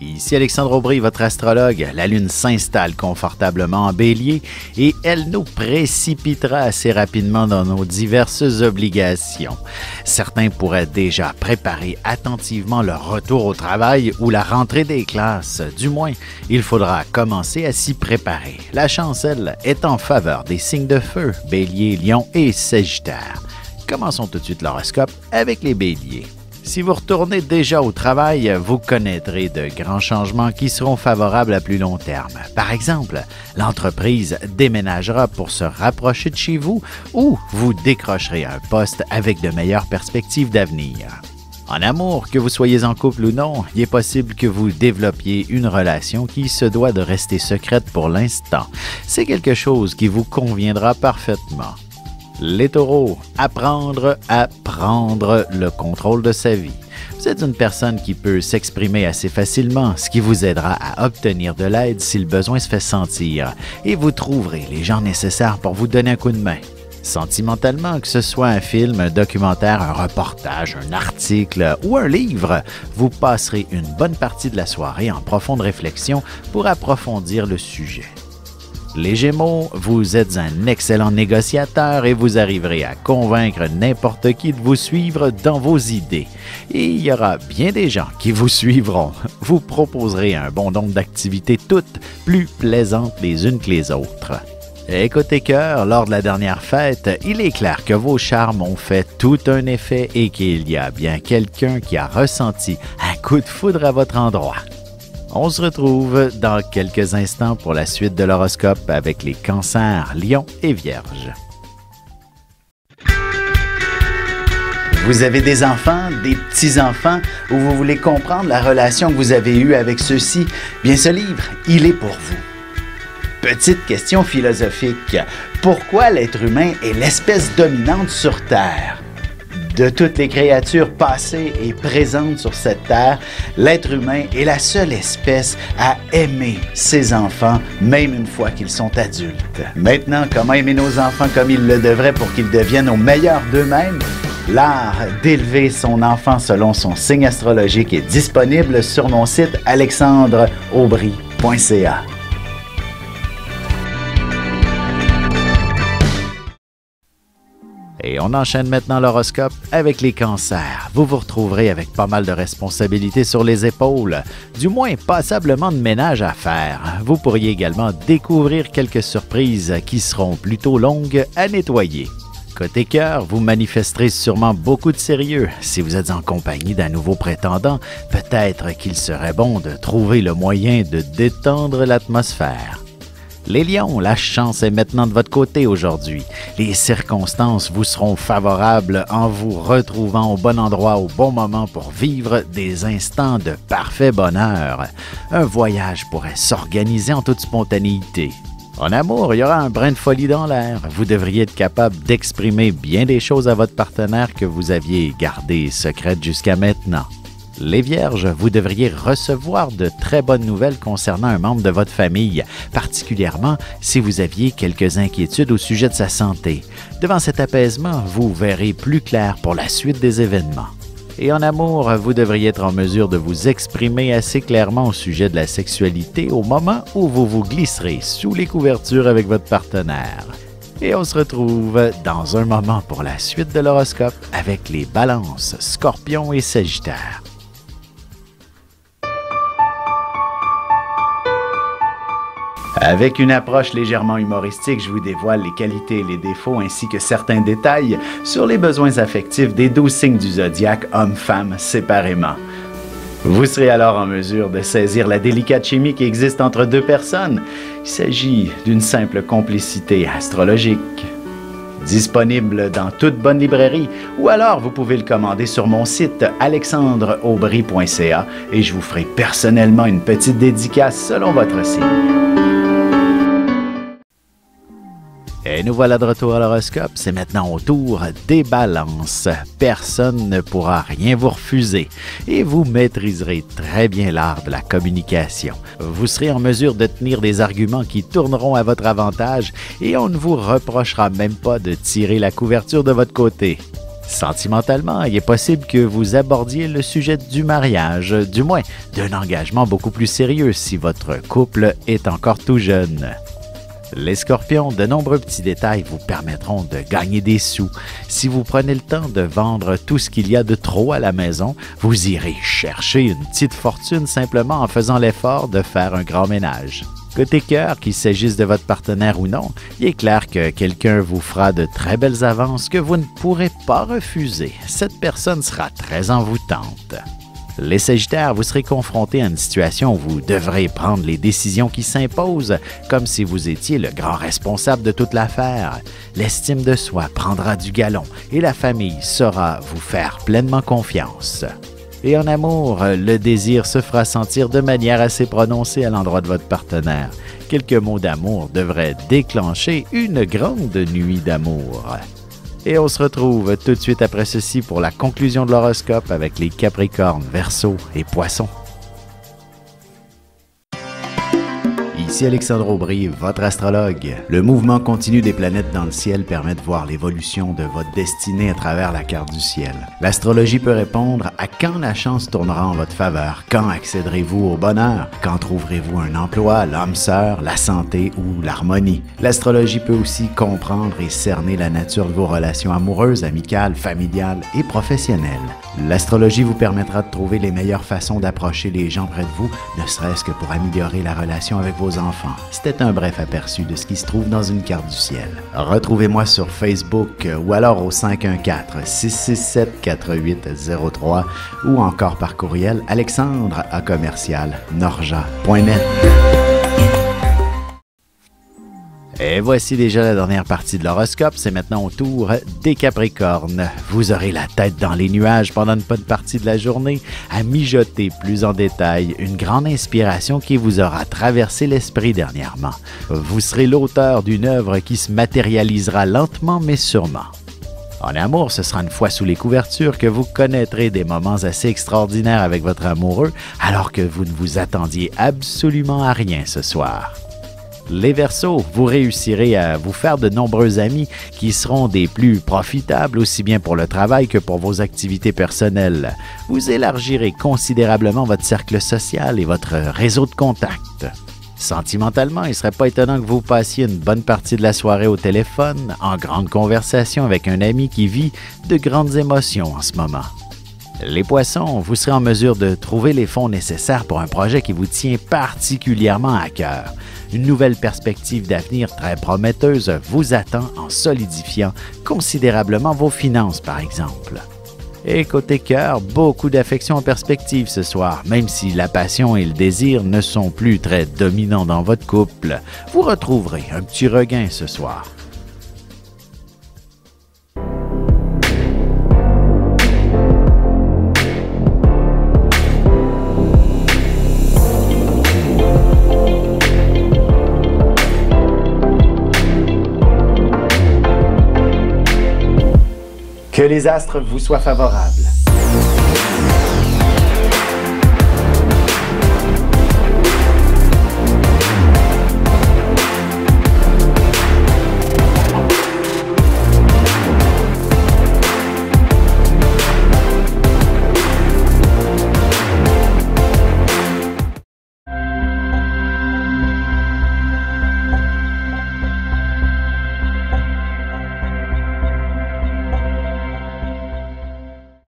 Ici Alexandre Aubry, votre astrologue. La Lune s'installe confortablement en Bélier et elle nous précipitera assez rapidement dans nos diverses obligations. Certains pourraient déjà préparer attentivement leur retour au travail ou la rentrée des classes. Du moins, il faudra commencer à s'y préparer. La chance, elle, est en faveur des signes de feu, Bélier, Lion et Sagittaire. Commençons tout de suite l'horoscope avec les Béliers. Si vous retournez déjà au travail, vous connaîtrez de grands changements qui seront favorables à plus long terme. Par exemple, l'entreprise déménagera pour se rapprocher de chez vous ou vous décrocherez un poste avec de meilleures perspectives d'avenir. En amour, que vous soyez en couple ou non, il est possible que vous développiez une relation qui se doit de rester secrète pour l'instant. C'est quelque chose qui vous conviendra parfaitement. Les taureaux, apprendre à prendre le contrôle de sa vie. Vous êtes une personne qui peut s'exprimer assez facilement, ce qui vous aidera à obtenir de l'aide si le besoin se fait sentir, et vous trouverez les gens nécessaires pour vous donner un coup de main. Sentimentalement, que ce soit un film, un documentaire, un reportage, un article ou un livre, vous passerez une bonne partie de la soirée en profonde réflexion pour approfondir le sujet. Les Gémeaux, vous êtes un excellent négociateur et vous arriverez à convaincre n'importe qui de vous suivre dans vos idées. Et il y aura bien des gens qui vous suivront. Vous proposerez un bon nombre d'activités toutes plus plaisantes les unes que les autres. Et côté cœur, lors de la dernière fête, il est clair que vos charmes ont fait tout un effet et qu'il y a bien quelqu'un qui a ressenti un coup de foudre à votre endroit. On se retrouve dans quelques instants pour la suite de l'horoscope avec les cancers, lions et vierges. Vous avez des enfants, des petits-enfants, ou vous voulez comprendre la relation que vous avez eue avec ceux-ci? Bien, ce livre, il est pour vous. Petite question philosophique. Pourquoi l'être humain est l'espèce dominante sur Terre? De toutes les créatures passées et présentes sur cette terre, l'être humain est la seule espèce à aimer ses enfants, même une fois qu'ils sont adultes. Maintenant, comment aimer nos enfants comme ils le devraient pour qu'ils deviennent au meilleur d'eux-mêmes? L'art d'élever son enfant selon son signe astrologique est disponible sur mon site alexandreaubry.ca. Et on enchaîne maintenant l'horoscope avec les cancers. Vous vous retrouverez avec pas mal de responsabilités sur les épaules, du moins passablement de ménage à faire. Vous pourriez également découvrir quelques surprises qui seront plutôt longues à nettoyer. Côté cœur, vous manifesterez sûrement beaucoup de sérieux. Si vous êtes en compagnie d'un nouveau prétendant, peut-être qu'il serait bon de trouver le moyen de détendre l'atmosphère. Les lions, la chance est maintenant de votre côté aujourd'hui. Les circonstances vous seront favorables en vous retrouvant au bon endroit au bon moment pour vivre des instants de parfait bonheur. Un voyage pourrait s'organiser en toute spontanéité. En amour, il y aura un brin de folie dans l'air. Vous devriez être capable d'exprimer bien des choses à votre partenaire que vous aviez gardées secrètes jusqu'à maintenant. Les Vierges, vous devriez recevoir de très bonnes nouvelles concernant un membre de votre famille, particulièrement si vous aviez quelques inquiétudes au sujet de sa santé. Devant cet apaisement, vous verrez plus clair pour la suite des événements. Et en amour, vous devriez être en mesure de vous exprimer assez clairement au sujet de la sexualité au moment où vous vous glisserez sous les couvertures avec votre partenaire. Et on se retrouve dans un moment pour la suite de l'horoscope avec les Balances, Scorpions et Sagittaires. Avec une approche légèrement humoristique, je vous dévoile les qualités et les défauts ainsi que certains détails sur les besoins affectifs des 12 signes du zodiaque, hommes-femmes, séparément. Vous serez alors en mesure de saisir la délicate chimie qui existe entre deux personnes. Il s'agit d'une simple complicité astrologique. Disponible dans toute bonne librairie ou alors vous pouvez le commander sur mon site alexandreaubry.ca et je vous ferai personnellement une petite dédicace selon votre signe. Et nous voilà de retour à l'horoscope, c'est maintenant au tour des balances. Personne ne pourra rien vous refuser et vous maîtriserez très bien l'art de la communication. Vous serez en mesure de tenir des arguments qui tourneront à votre avantage et on ne vous reprochera même pas de tirer la couverture de votre côté. Sentimentalement, il est possible que vous abordiez le sujet du mariage, du moins d'un engagement beaucoup plus sérieux si votre couple est encore tout jeune. Les Scorpions, de nombreux petits détails vous permettront de gagner des sous. Si vous prenez le temps de vendre tout ce qu'il y a de trop à la maison, vous irez chercher une petite fortune simplement en faisant l'effort de faire un grand ménage. Côté cœur, qu'il s'agisse de votre partenaire ou non, il est clair que quelqu'un vous fera de très belles avances que vous ne pourrez pas refuser. Cette personne sera très envoûtante. Les Sagittaires, vous serez confrontés à une situation où vous devrez prendre les décisions qui s'imposent, comme si vous étiez le grand responsable de toute l'affaire. L'estime de soi prendra du galon et la famille saura vous faire pleinement confiance. Et en amour, le désir se fera sentir de manière assez prononcée à l'endroit de votre partenaire. Quelques mots d'amour devraient déclencher une grande nuit d'amour. Et on se retrouve tout de suite après ceci pour la conclusion de l'horoscope avec les Capricornes, Verseaux et Poissons. Ici Alexandre Aubry, votre astrologue. Le mouvement continu des planètes dans le ciel permet de voir l'évolution de votre destinée à travers la carte du ciel. L'astrologie peut répondre à quand la chance tournera en votre faveur, quand accéderez-vous au bonheur, quand trouverez-vous un emploi, l'âme sœur, la santé ou l'harmonie. L'astrologie peut aussi comprendre et cerner la nature de vos relations amoureuses, amicales, familiales et professionnelles. L'astrologie vous permettra de trouver les meilleures façons d'approcher les gens près de vous, ne serait-ce que pour améliorer la relation avec vos enfants. C'était un bref aperçu de ce qui se trouve dans une carte du ciel. Retrouvez-moi sur Facebook ou alors au 514-667-4803 ou encore par courriel alexandre@norja.net. Et voici déjà la dernière partie de l'horoscope, c'est maintenant au tour des Capricornes. Vous aurez la tête dans les nuages pendant une bonne partie de la journée à mijoter plus en détail une grande inspiration qui vous aura traversé l'esprit dernièrement. Vous serez l'auteur d'une œuvre qui se matérialisera lentement mais sûrement. En amour, ce sera une fois sous les couvertures que vous connaîtrez des moments assez extraordinaires avec votre amoureux alors que vous ne vous attendiez absolument à rien ce soir. Les Verseaux, vous réussirez à vous faire de nombreux amis qui seront des plus profitables aussi bien pour le travail que pour vos activités personnelles. Vous élargirez considérablement votre cercle social et votre réseau de contacts. Sentimentalement, il ne serait pas étonnant que vous passiez une bonne partie de la soirée au téléphone, en grande conversation avec un ami qui vit de grandes émotions en ce moment. Les Poissons, vous serez en mesure de trouver les fonds nécessaires pour un projet qui vous tient particulièrement à cœur. Une nouvelle perspective d'avenir très prometteuse vous attend en solidifiant considérablement vos finances, par exemple. Et côté cœur, beaucoup d'affection en perspective ce soir, même si la passion et le désir ne sont plus très dominants dans votre couple. Vous retrouverez un petit regain ce soir. Que les astres vous soient favorables.